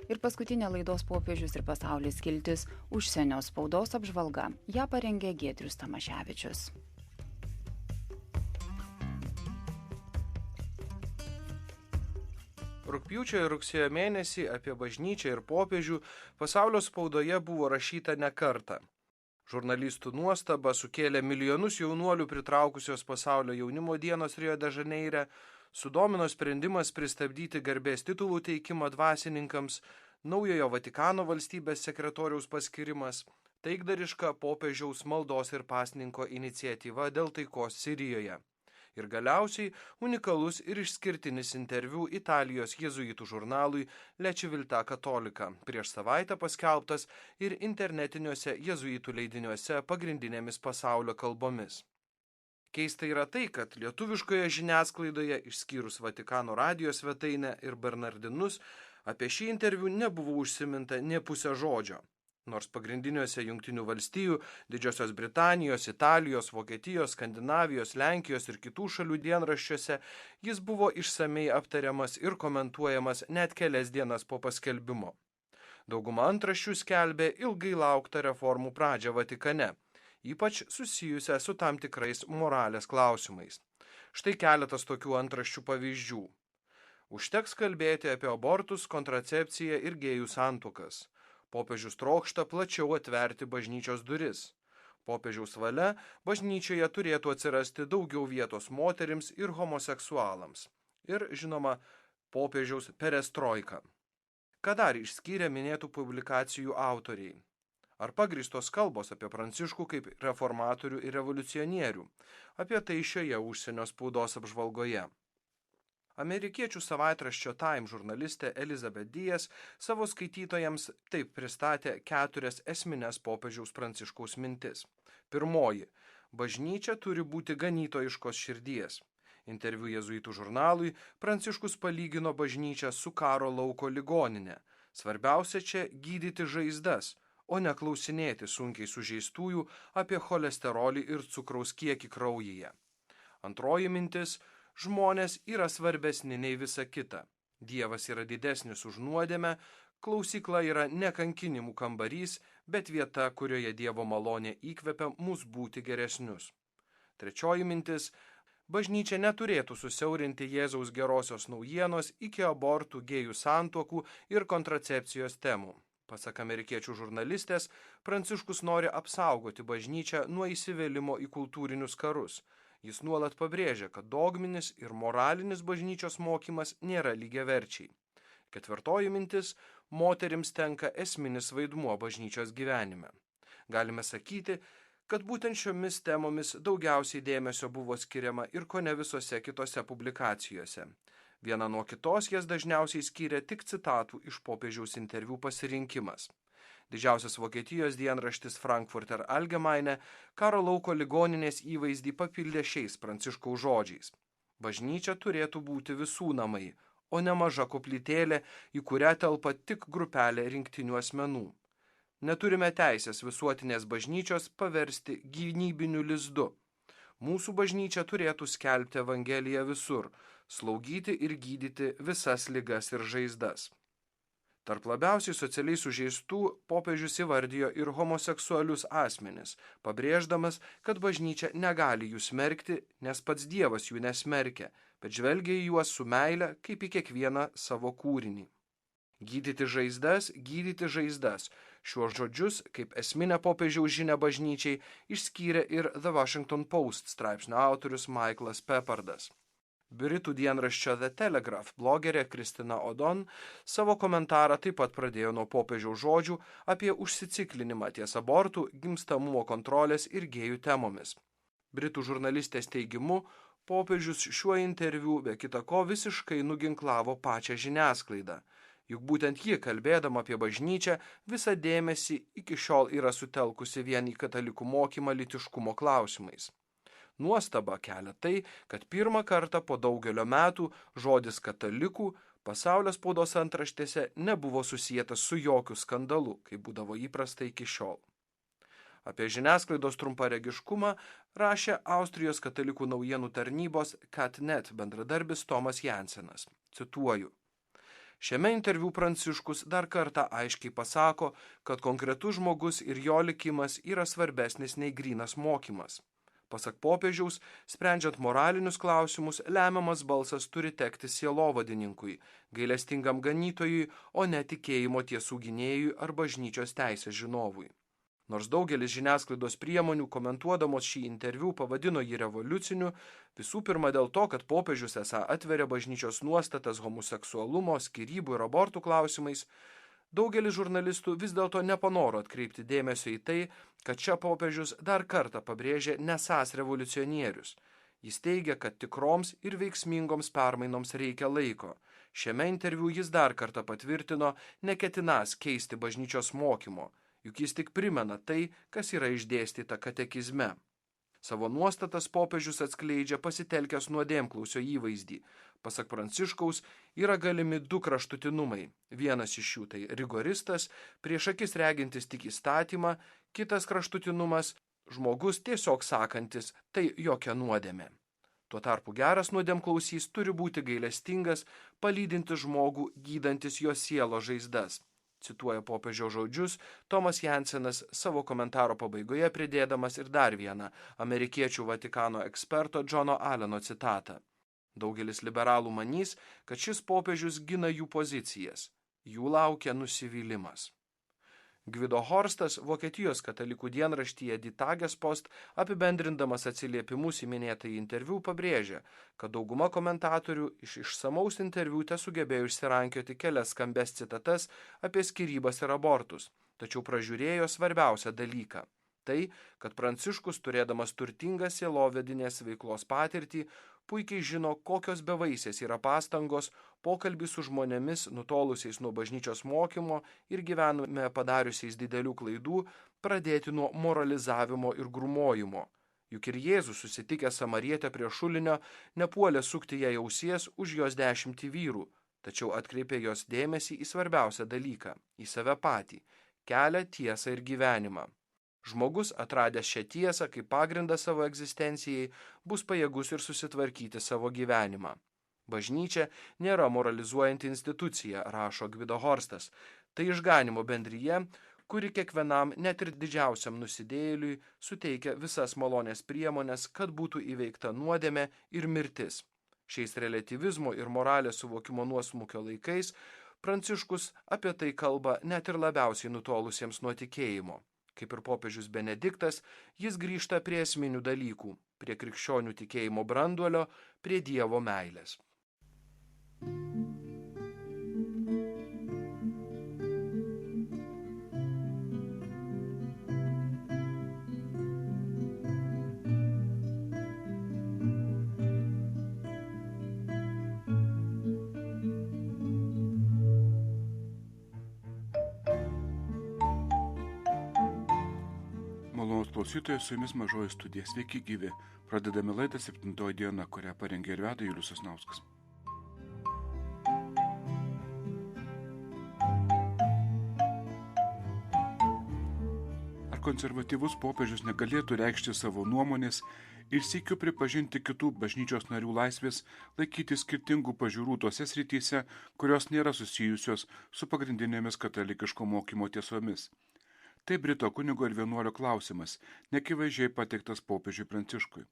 Ir paskutinė laidos Popiežius ir pasaulis skiltis užsienio spaudos apžvalga. Ja parengė Giedrius Tamaševičius. Rugpjūčio ir rugsėjo mėnesį apie bažnyčią ir popiežių pasaulio spaudoje buvo rašyta ne kartą. Žurnalistų nuostaba sukėlė milijonus jaunuolių pritraukusios pasaulio jaunimo dienos Rio de Žaneire, sudomino sprendimas pristabdyti garbės titulų teikimą dvasininkams, naujojo Vatikano valstybės sekretoriaus paskirimas, taikdariška popiežiaus maldos ir pasninko iniciatyva dėl taikos Sirijoje. Ir galiausiai unikalus ir išskirtinis interviu Italijos jėzuitų žurnalui La Civiltà Cattolica, prieš savaitę paskelbtas ir internetiniuose jėzuitų leidiniuose pagrindinėmis pasaulio kalbomis. Keista yra tai, kad lietuviškoje žiniasklaidoje, išskyrus Vatikano radijo svetainę ir Bernardinus, apie šį interviu nebuvo užsiminta nė pusę žodžio. Nors pagrindiniuose Jungtinių valstijų, Didžiosios Britanijos, Italijos, Vokietijos, Skandinavijos, Lenkijos ir kitų šalių dienraščiuose jis buvo išsamei aptariamas ir komentuojamas net kelias dienas po paskelbimo. Dauguma antraščių skelbė ilgai lauktą reformų pradžią Vatikane, ypač susijusią su tam tikrais moralės klausimais. Štai keletas tokių antraščių pavyzdžių. Užteks kalbėti apie abortus, kontracepciją ir gėjų santuokas. Popiežius trokšta plačiau atverti bažnyčios duris. Popiežiaus valia bažnyčioje turėtų atsirasti daugiau vietos moterims ir homoseksualams. Ir, žinoma, popiežiaus perestroika. Ką dar išskyrė minėtų publikacijų autoriai? Ar pagrįstos kalbos apie Pranciškų kaip reformatorių ir revoliucionierių? Apie tai šioje užsienio spaudos apžvalgoje. Amerikiečių savaitraščio Time žurnalistė Elizabeth Diaz savo skaitytojams taip pristatė 4 esmines popiežiaus Pranciškaus mintis. Pirmoji – bažnyčia turi būti ganytojiškos širdies. Interviu jėzuitų žurnalui Pranciškus palygino bažnyčią su karo lauko ligoninė. Svarbiausia čia gydyti žaizdas, o ne klausinėti sunkiai sužeistųjų apie cholesterolį ir cukraus kiekį kraujyje. Antroji mintis – žmonės yra svarbesni nei visa kita. Dievas yra didesnis už nuodėmę, klausykla yra ne kankinimų kambarys, bet vieta, kurioje Dievo malonė įkvepia mus būti geresnius. Trečioji mintis – bažnyčia neturėtų susiaurinti Jėzaus gerosios naujienos iki abortų, gėjų santuokų ir kontracepcijos temų. Pasak amerikiečių žurnalistės, Pranciškus nori apsaugoti bažnyčią nuo įsivėlimo į kultūrinius karus. Jis nuolat pabrėžia, kad dogminis ir moralinis bažnyčios mokymas nėra lygiaverčiai. Ketvirtoji mintis – moterims tenka esminis vaidmuo bažnyčios gyvenime. Galime sakyti, kad būtent šiomis temomis daugiausiai dėmesio buvo skiriama ir kone visose kitose publikacijose. Viena nuo kitos jas dažniausiai skyrė tik citatų iš popiežiaus interviu pasirinkimas. Didžiausias Vokietijos dienraštis Frankfurter Allgemeine karo lauko ligoninės įvaizdį papildė šiais Pranciškaus žodžiais. Bažnyčia turėtų būti visų namai, o ne maža koplytėlė, į kurią telpa tik grupelė rinktinių asmenų. Neturime teisės visuotinės bažnyčios paversti gynybiniu lizdu. Mūsų bažnyčia turėtų skelbti Evangeliją visur, slaugyti ir gydyti visas ligas ir žaizdas. Tarp labiausiai socialiai sužeistų popiežius įvardijo ir homoseksualius asmenis, pabrėždamas, kad bažnyčia negali jų smerkti, nes pats Dievas jų nesmerkia, bet žvelgia į juos su meile kaip į kiekvieną savo kūrinį. Gydyti žaizdas. Šiuos žodžius, kaip esminę popiežiaus žinią bažnyčiai, išskyrė ir The Washington Post straipsnio autorius Michaelas Peppardas. Britų dienraščio The Telegraph blogerė Kristina Odon savo komentarą taip pat pradėjo nuo popiežiaus žodžių apie užsiciklinimą ties abortų, gimstamumo kontrolės ir gėjų temomis. Britų žurnalistės teigimu, popiežius šiuo interviu be kita ko visiškai nuginklavo pačią žiniasklaidą. Juk būtent ji, kalbėdama apie bažnyčią, visą dėmesį iki šiol yra sutelkusi vien į katalikų mokymą lytiškumo klausimais. Nuostaba kelia tai, kad pirmą kartą po daugelio metų žodis katalikų pasaulio spaudos antraštėse nebuvo susietas su jokiu skandalu, kaip būdavo įprasta iki šiol. Apie žiniasklaidos trumparegiškumą rašė Austrijos katalikų naujienų tarnybos Katnet bendradarbis Tomas Jansenas. Cituoju. Šiame interviu Pranciškus dar kartą aiškiai pasako, kad konkretus žmogus ir jo likimas yra svarbesnis nei grynas mokymas. Pasak popiežiaus, sprendžiant moralinius klausimus, lemiamas balsas turi tekti sielovadininkui, gailestingam ganytojui, o ne tikėjimo tiesų gynėjui ar bažnyčios teisės žinovui. Nors daugelis žiniasklaidos priemonių komentuodamos šį interviu pavadino jį revoliuciniu, visų pirma dėl to, kad popiežius esą atveria bažnyčios nuostatas homoseksualumo, skyrybų ir abortų klausimais, daugelis žurnalistų vis dėlto nepanoro atkreipti dėmesio į tai, kad čia popiežius dar kartą pabrėžė nesąs revoliucionierius. Jis teigia, kad tikroms ir veiksmingoms permainoms reikia laiko. Šiame interviu jis dar kartą patvirtino neketinas keisti bažnyčios mokymo, juk jis tik primena tai, kas yra išdėstyta katekizme. Savo nuostatas popiežius atskleidžia pasitelkęs nuodėmklausio įvaizdį. Pasak Pranciškaus, yra galimi du kraštutinumai. Vienas iš jų tai rigoristas, prieš akis regintis tik įstatymą, kitas kraštutinumas – žmogus tiesiog sakantis, tai jokia nuodėmė. Tuo tarpu geras nuodėmklausys turi būti gailestingas, palydintis žmogų, gydantis jo sielos žaizdas. Cituoja popiežiaus žodžius Tomas Jansenas savo komentaro pabaigoje pridėdamas ir dar vieną amerikiečių Vatikano eksperto Džono Aleno citatą. Daugelis liberalų manys, kad šis popiežius gina jų pozicijas. Jų laukia nusivylimas. Gvido Horstas Vokietijos katalikų dienraštyje Die Tagespost apibendrindamas atsiliepimus į minėtąjį interviu pabrėžia, kad dauguma komentatorių iš išsamaus interviu tesugebėjo išsirankioti kelias skambes citatas apie skyrybas ir abortus, tačiau pražiūrėjo svarbiausią dalyką. Tai, kad Pranciškus, turėdamas turtingą sielovedinės veiklos patirtį, puikiai žino, kokios bevaisės yra pastangos pokalbį su žmonėmis nutolusiais nuo bažnyčios mokymo ir gyvenime padariusiais didelių klaidų pradėti nuo moralizavimo ir grūmojimo. Juk ir Jėzus susitikęs samarietę prie šulinio nepuolė sukti jai ausies už jos 10 vyrų, tačiau atkreipė jos dėmesį į svarbiausią dalyką – į save patį, kelią, tiesą ir gyvenimą. Žmogus, atradęs šią tiesą kaip pagrindą savo egzistencijai, bus pajėgus ir susitvarkyti savo gyvenimą. Bažnyčia nėra moralizuojanti institucija, rašo Gvido Horstas. Tai išganimo bendrija, kuri kiekvienam, net ir didžiausiam nusidėjėliui, suteikia visas malonės priemonės, kad būtų įveikta nuodėmė ir mirtis. Šiais reliatyvizmo ir moralės suvokimo nuosmukio laikais Pranciškus apie tai kalba net ir labiausiai nutolusiems nuo tikėjimo. Kaip ir popiežius Benediktas, jis grįžta prie esminių dalykų, prie krikščionių tikėjimo branduolio, prie Dievo meilės. Malonūs klausytojai, su jumis Mažoji studija. Sveiki gyvi. Pradedame laidą 7 diena, kurią parengė ir veda Julius Sasnauskas. Ar konservatyvus popiežius negalėtų reikšti savo nuomonės ir sykiu pripažinti kitų bažnyčios narių laisvės laikyti skirtingų pažiūrų tose srityse, kurios nėra susijusios su pagrindinėmis katalikiško mokymo tiesomis? Tai Brito kunigo ir vienuolio klausimas, nekivaizdžiai pateiktas popiežiui Pranciškui.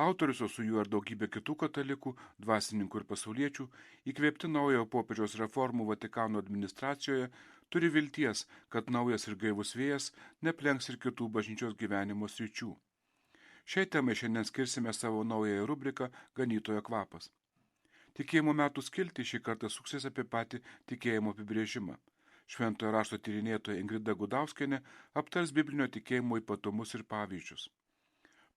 Autorius, o su juo ir daugybė kitų katalikų, dvasininkų ir pasauliečių, įkvėpti naujojo popiežiaus reformų Vatikano administracijoje, turi vilties, kad naujas ir gaivus vėjas neplenks ir kitų bažnyčios gyvenimo sričių. Šiai temai šiandien skirsime savo naująją rubriką Ganytojo kvapas. Tikėjimo metų skiltį šį kartą suksis apie patį tikėjimo apibrėžimą. Šventojo rašto tyrinėtoja Ingrida Gudauskienė aptars biblinio tikėjimo ypatumus ir pavyzdžius.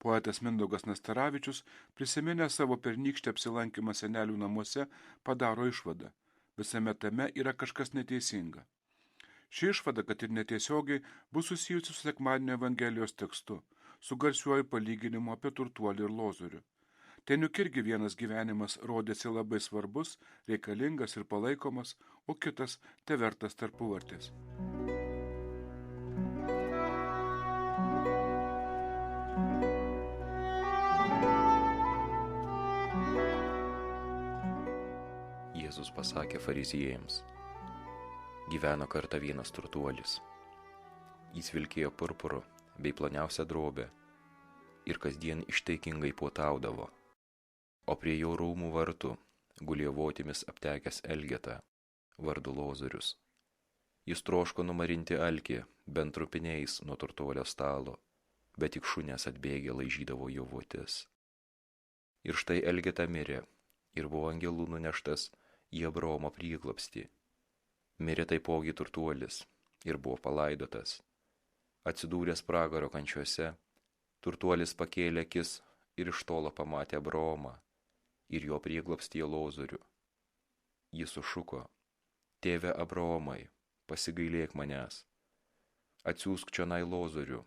Poetas Mindaugas Nastaravičius, prisiminęs savo pernykštį apsilankymą senelių namuose, padaro išvadą. Visame tame yra kažkas neteisinga. Ši išvada, kad ir netiesiogiai, bus susijusi su sekmadienio Evangelijos tekstu, su garsiuoju palyginimu apie turtuolį ir lozorių. Ten juk irgi vienas gyvenimas rodėsi labai svarbus, reikalingas ir palaikomas, o kitas tevertas tarpuvartės. Jėzus pasakė fariziejams: gyveno kartą vienas turtuolis. Jis vilkėjo purpuru bei ploniausią drobę ir kasdien ištaikingai puotaudavo. O prie jo rūmų vartų gulėjo votimis aptekęs elgeta, vardu Lozorius. Jis troško numarinti alkį bent trupiniais nuo turtuolio stalo, bet tik šunės atbėgę laižydavo jo votis. Ir štai elgeta mirė ir buvo angelų nuneštas į Abraomo prieglobstį. Mirė taipogi turtuolis ir buvo palaidotas. Atsidūręs pragaro kančiuose, turtuolis pakėlė akis ir iš tolo pamatė Abraomą ir jo prieglobstyje Lozorių. Jis sušuko: tėve Abraomai, pasigailėk manęs. Atsiųsk čionai Lozorių,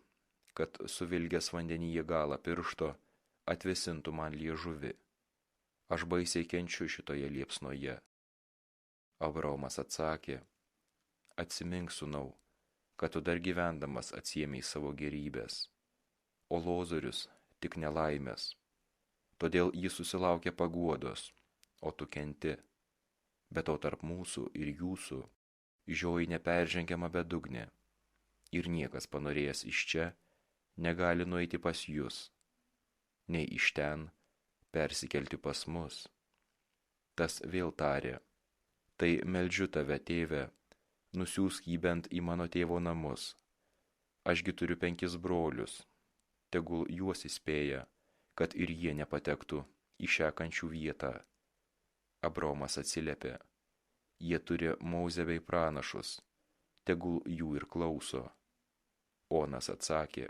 kad suvilgęs vandenyje galą piršto atvėsintų man liežuvį. Aš baisiai kenčiu šitoje liepsnoje. Abraomas atsakė: atsimink, sūnau, kad tu dar gyvendamas atsiėmei savo gėrybės, o Lozorius tik nelaimės. Todėl jis susilaukė paguodos, o tu kenti. Bet o tarp mūsų ir jūsų žioji neperžengiama bedugnė, ir niekas panorėjęs iš čia negali nueiti pas jus, nei iš ten persikelti pas mus. Tas vėl tarė: tai meldžiu tave, tėve, nusiųsk jį bent į mano tėvo namus. Ašgi turiu 5 brolius, tegul juos įspėja, kad ir jie nepatektų į šią kančių vietą. Abraomas atsiliepė: jie turi Mozę bei pranašus, tegul jų ir klauso. Onas atsakė: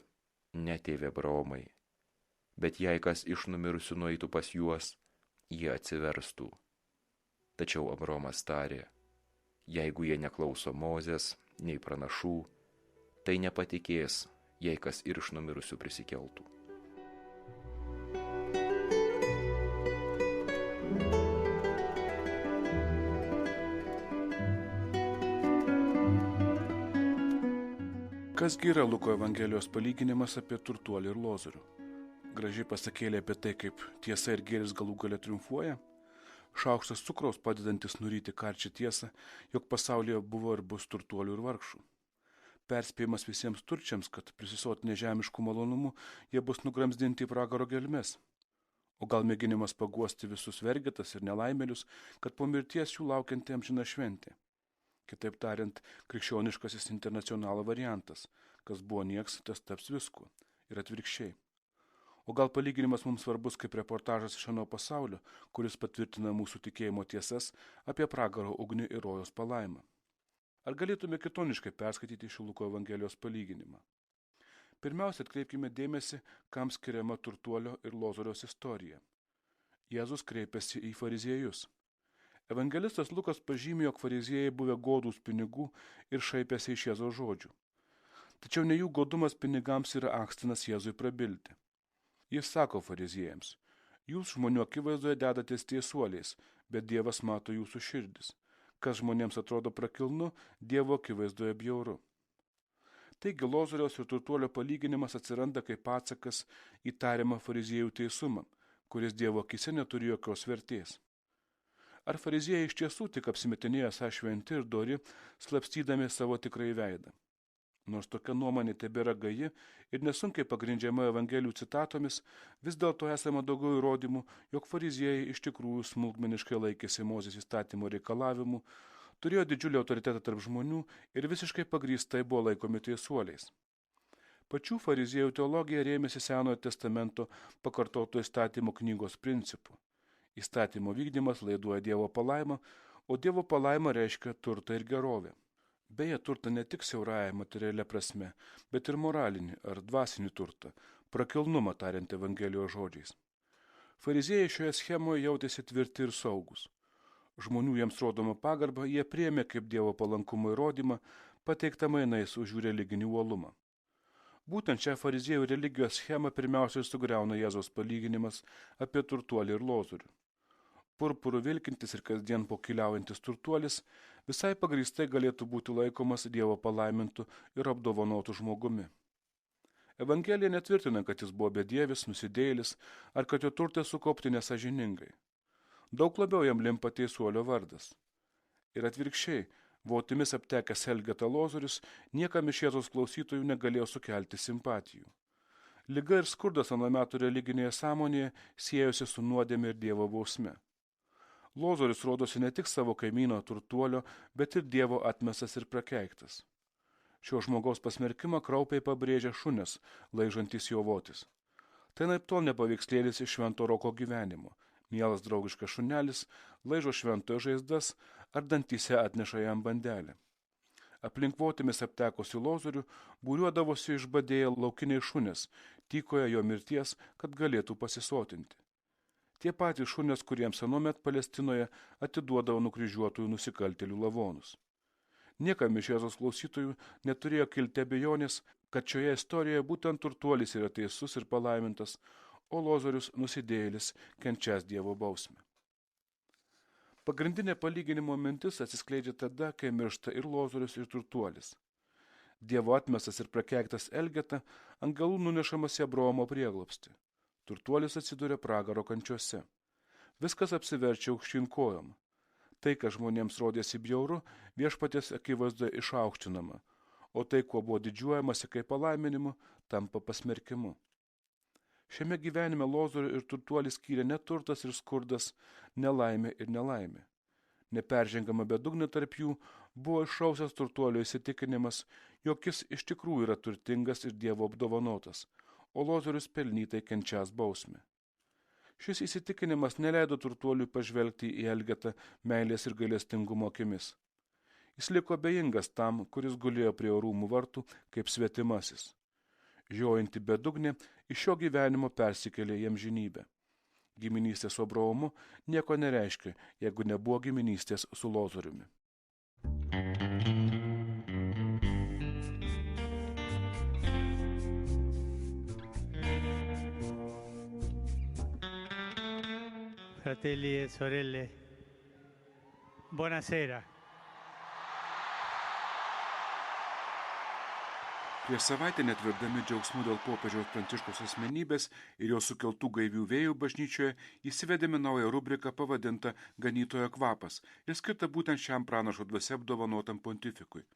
ne, tėve Abraomai, bet jei kas iš numirusių nueitų pas juos, jie atsiverstų. Tačiau Abraomas tarė: jeigu jie neklauso Mozės nei pranašų, tai nepatikės, jei kas ir iš numirusių prisikeltų. Kasgi yra Luko Evangelijos palyginimas apie turtuolį ir Lozorių? Gražiai pasakėlė apie tai, kaip tiesa ir gėris galų gale triumfuoja. Šaukštas cukraus padedantis nuryti karčią tiesą, jog pasaulyje buvo ir bus turtuolių ir vargšų. Perspėjimas visiems turčiams, kad prisisotinę žemiškų malonumų jie bus nugramzdinti į pragaro gelmes. O gal mėginimas paguosti visus vergetas ir nelaimėlius, kad po mirties jų laukianti amžina šventė. Kitaip tariant, krikščioniškasis internacionalo variantas, kas buvo nieks, tas taps visku, ir atvirkščiai. O gal palyginimas mums svarbus kaip reportažas iš ano pasaulio, kuris patvirtina mūsų tikėjimo tiesas apie pragaro ugnį ir rojos palaimą. Ar galėtume kitoniškai perskaityti šį Luko Evangelijos palyginimą? Pirmiausia, atkreipkime dėmesį, kam skiriama turtuolio ir Lozoriaus istorija. Jėzus kreipiasi į fariziejus. Evangelistas Lukas pažymė, jog fariziejai buvę godūs pinigų ir šaipėsi iš Jėzaus žodžių. Tačiau ne jų godumas pinigams yra akstinas Jėzui prabilti. Jis sako fariziejams: jūs žmonių akivaizdoje dedatės teisuoliais, bet Dievas mato jūsų širdis. Kas žmonėms atrodo prakilnu, Dievo akivaizdoje bjauru. Taigi Lozoriaus ir turtuolio palyginimas atsiranda kaip atsakas į tariamą fariziejų teisumą, kuris Dievo akyse neturi jokios vertės. Ar fariziejai iš tiesų tik apsimetinėjo esą šventi ir dori, slapstydami savo tikrąjį veidą? Nors tokia nuomonė tebėra gaji ir nesunkiai pagrindžiama Evangelijų citatomis, vis dėlto esama daugiau įrodymų, jog fariziejai iš tikrųjų smulkmeniškai laikėsi Mozės įstatymo reikalavimų, turėjo didžiulį autoritetą tarp žmonių ir visiškai pagrįstai buvo laikomi teisuoliais. Pačių fariziejų teologija rėmėsi Senojo testamento pakartoto įstatymo knygos principu. Įstatymo vykdymas laiduoja Dievo palaimą, o Dievo palaima reiškia turtą ir gerovę. Beje, turtą ne tik siaurąja materialia prasme, bet ir moralinį ar dvasinį turtą, prakilnumą tariant Evangelijos žodžiais. Fariziejai šioje schemoje jautėsi tvirti ir saugus. Žmonių jiems rodoma pagarba jie priėmė kaip Dievo palankumo įrodymą, pateiktą mainais už jų religinį uolumą. Būtent šią fariziejų religijos schemą pirmiausiai sugriauna Jėzaus palyginimas apie turtuolį ir Lozorių. Purpuru vilkintis ir kasdien pokyliaujantis turtuolis visai pagrįstai galėtų būti laikomas Dievo palaimintu ir apdovanotu žmogumi. Evangelija netvirtina, kad jis buvo bedievis, nusidėjėlis ar kad jo turtai sukaupti nesąžiningai. Daug labiau jam limpa teisuolio vardas. Ir atvirkščiai, votimis aptekęs Elgetą Lozorius niekam iš Jėzaus klausytojų negalėjo sukelti simpatijų. Liga ir skurdas ano metų religinėje sąmonėje siejosi su nuodėme ir Dievo bausme. Lozorius rodosi ne tik savo kaimyno turtuolio, bet ir Dievo atmestas ir prakeiktas. Šio žmogaus pasmerkimą kraupiai pabrėžia šunis, laižantys jo votis. Tai naiptol ne paveikslėlis iš Švento Roko gyvenimo. Mielas draugiškas šunelis laižo šventojo žaizdas ar dantyse atneša jam bandelę. Aplink votimis aptekusių Lozorių būriuodavosi išbadėję laukiniai šunės, tykoja jo mirties, kad galėtų pasisotinti. Tie patys šunės, kuriems anuomet Palestinoje atiduodavo nukryžiuotųjų nusikaltėlių lavonus. Niekam iš Jėzaus klausytojų neturėjo kilti abejonės, kad šioje istorijoje būtent turtuolis yra teisus ir palaimintas, o Lozorius nusidėjėlis kenčias Dievo bausmę. Pagrindinė palyginimo mintis atsiskleidžia tada, kai miršta ir Lozorius, ir turtuolis. Dievo atmestas ir prakeiktas Elgeta angelų nunešamas į Abraomo prieglobstį. Turtuolis atsiduria pragaro kančiuose. Viskas apsiverčia aukštyn kojom. Tai, kas žmonėms rodėsi bjauru, viešpaties akivaizdoje išaukštinama, o tai, kuo buvo didžiuojamasi kaip palaiminimu, tampa pasmerkimu. Šiame gyvenime Lozorių ir turtuolį skyrė ne turtas ir skurdas, nelaimė ir nelaimė. Neperžengama bedugnė tarp jų buvo išrausęs turtuolio įsitikinimas, jog jis iš tikrųjų yra turtingas ir Dievo apdovanotas, o Lozorius pelnytai kenčias bausmę. Šis įsitikinimas neleido turtuoliui pažvelgti į Elgetą meilės ir gailestingumo akimis. Jis liko abejingas tam, kuris gulėjo prie rūmų vartų kaip svetimasis. Žiojanti bedugnė iš šio gyvenimo persikėlė į amžinybę. Giminystė su Abraomu nieko nereiškia, jeigu nebuvo giminystės su Lozoriumi. Fratelli e sorelle, buonasera. Prieš savaitę netverdami džiaugsmų dėl popiežiaus Pranciškaus asmenybės ir jo sukeltų gaivių vėjų bažnyčioje įsivedėme naują rubriką pavadintą Ganytojo kvapas ir skirtą būtent šiam pranašo dvasia apdovanotam pontifikui.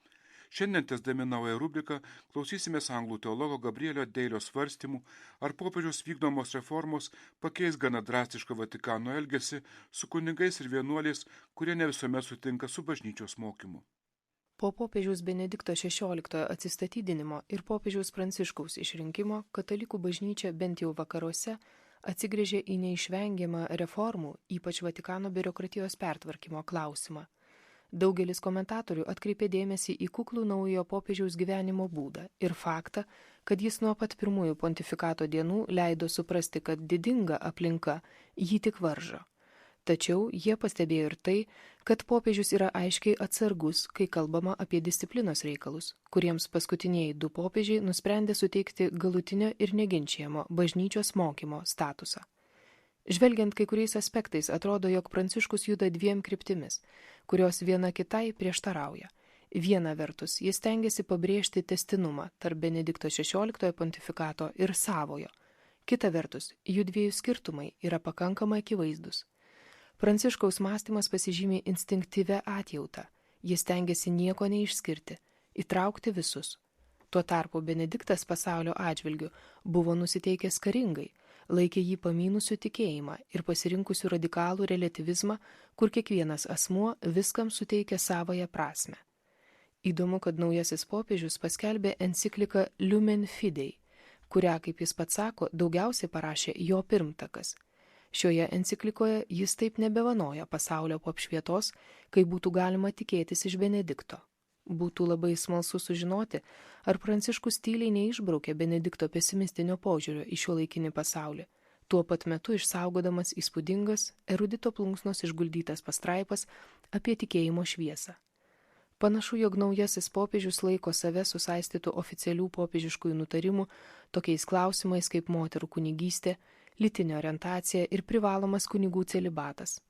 Šiandien tęsdami naują rubriką klausysimės anglų teologo Gabrielio Deilio svarstymų, ar popiežiaus vykdomos reformos pakeis gana drastišką Vatikano elgesį su kunigais ir vienuoliais, kurie ne visuomet sutinka su bažnyčios mokymu. Po popiežiaus Benedikto XVI atsistatydinimo ir popiežiaus Pranciškaus išrinkimo katalikų bažnyčia bent jau vakaruose atsigręžė į neišvengiamą reformų, ypač Vatikano biurokratijos pertvarkymo klausimą. Daugelis komentatorių atkreipė dėmesį į kuklų naujojo popiežiaus gyvenimo būdą ir faktą, kad jis nuo pat pirmųjų pontifikato dienų leido suprasti, kad didinga aplinka jį tik varžo. Tačiau jie pastebėjo ir tai, kad popiežius yra aiškiai atsargus, kai kalbama apie disciplinos reikalus, kuriems paskutiniai 2 popiežiai nusprendė suteikti galutinio ir neginčiamo bažnyčios mokymo statusą. Žvelgiant kai kuriais aspektais, atrodo, jog Pranciškus juda 2 kryptimis, kurios viena kitai prieštarauja. Viena vertus, jis stengiasi pabrėžti testinumą tarp Benedikto XVI pontifikato ir savojo. Kita vertus, jų 2 skirtumai yra pakankamai akivaizdus. Pranciškaus mąstymas pasižymi instinktyvę atjautą. Jis stengiasi nieko neišskirti, įtraukti visus. Tuo tarpu Benediktas pasaulio atžvilgiu buvo nusiteikęs karingai, laikė jį pamynusiu tikėjimą ir pasirinkusiu radikalų relativizmą, kur kiekvienas asmuo viskam suteikia savąją prasmę. Įdomu, kad naujasis popiežius paskelbė encikliką Lumen Fidei, kurią, kaip jis pats sako, daugiausiai parašė jo pirmtakas. Šioje enciklikoje jis taip nebevanoja pasaulio po apšvietos, kai būtų galima tikėtis iš Benedikto. Būtų labai smalsu sužinoti, ar Pranciškus tyliai neišbraukė Benedikto pesimistinio požiūrio į šiuolaikinį pasaulį, tuo pat metu išsaugodamas įspūdingas, erudito plunksnos išguldytas pastraipas apie tikėjimo šviesą. Panašu, jog naujasis popiežius laiko save susaistytų oficialių popiežiškųjų nutarimų tokiais klausimais kaip moterų kunigystė, lytinė orientacija ir privalomas kunigų celibatas.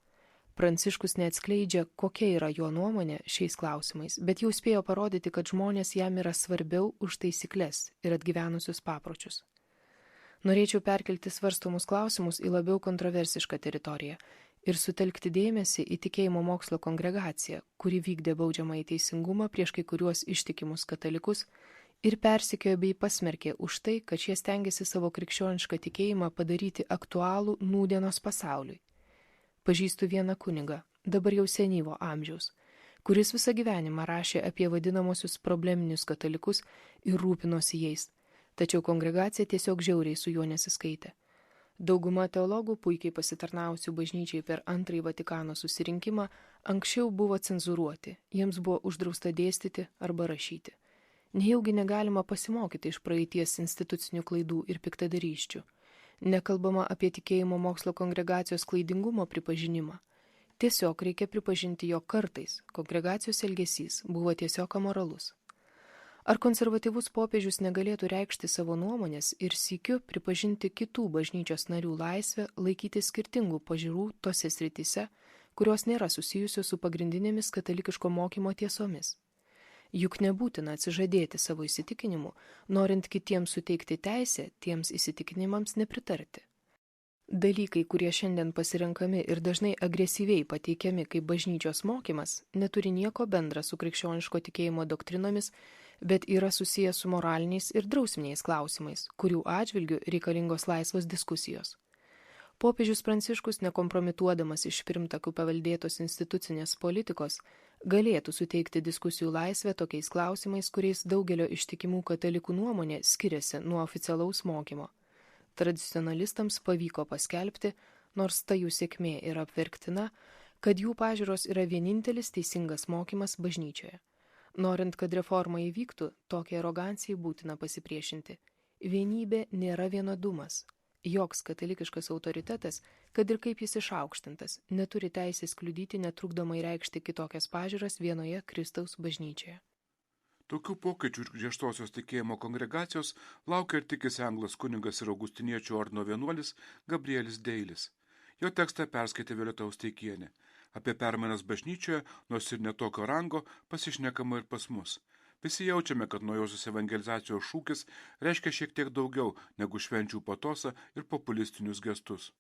Pranciškus neatskleidžia, kokia yra jo nuomonė šiais klausimais, bet jau spėjo parodyti, kad žmonės jam yra svarbiau už taisykles ir atgyvenusius papročius. Norėčiau perkelti svarstomus klausimus į labiau kontroversišką teritoriją ir sutelkti dėmesį į tikėjimo mokslo kongregaciją, kuri vykdė baudžiamąjį teisingumą prieš kai kuriuos ištikimus katalikus ir persekiojo bei pasmerkė už tai, kad šie stengiasi savo krikščionišką tikėjimą padaryti aktualų nūdienos pasauliui. Pažįstu vieną kunigą, dabar jau senyvo amžiaus, kuris visą gyvenimą rašė apie vadinamosius probleminius katalikus ir rūpinosi jais, tačiau kongregacija tiesiog žiauriai su juo nesiskaitė. Dauguma teologų, puikiai pasitarnausių bažnyčiai per Antrąjį Vatikano susirinkimą, anksčiau buvo cenzūruoti, jiems buvo uždrausta dėstyti arba rašyti. Nejaugi negalima pasimokyti iš praeities institucinių klaidų ir piktadarysčių. Nekalbama apie tikėjimo mokslo kongregacijos klaidingumo pripažinimą. Tiesiog reikia pripažinti, jog kartais kongregacijos elgesys buvo tiesiog amoralus. Ar konservatyvus popiežius negalėtų reikšti savo nuomonės ir sykiu pripažinti kitų bažnyčios narių laisvę laikyti skirtingų pažiūrų tose srityse, kurios nėra susijusios su pagrindinėmis katalikiško mokymo tiesomis? Juk nebūtina atsižadėti savo įsitikinimų, norint kitiems suteikti teisę tiems įsitikinimams nepritarti. Dalykai, kurie šiandien pasirenkami ir dažnai agresyviai pateikiami kaip bažnyčios mokymas, neturi nieko bendra su krikščioniško tikėjimo doktrinomis, bet yra susijęs su moraliniais ir drausminiais klausimais, kurių atžvilgiu reikalingos laisvos diskusijos. Popiežius Pranciškus, nekompromituodamas iš pirmtakų paveldėtos institucinės politikos, galėtų suteikti diskusijų laisvę tokiais klausimais, kuriais daugelio ištikimų katalikų nuomonė skiriasi nuo oficialaus mokymo. Tradicionalistams pavyko paskelbti, nors ta jų sėkmė yra apverktina, kad jų pažiūros yra vienintelis teisingas mokymas bažnyčioje. Norint, kad reforma įvyktų, tokiai arogancijai būtina pasipriešinti. Vienybė nėra vienodumas. Joks katalikiškas autoritetas, kad ir kaip jis išaukštintas, neturi teisės kliudyti netrukdomai reikšti kitokias pažiūras vienoje Kristaus bažnyčioje. Tokių pokyčių ir griežtosios tikėjimo kongregacijos laukia ir tikisi anglas kunigas ir augustiniečių ordino vienuolis Gabrielis Deilis. Jo tekstą perskaitė Violeta Osteikienė. Apie permainas bažnyčioje, nors ir netokio rango, pasišnekama ir pas mus. Visi jaučiame, kad naujosios evangelizacijos šūkis reiškia šiek tiek daugiau negu švenčių patosą ir populistinius gestus.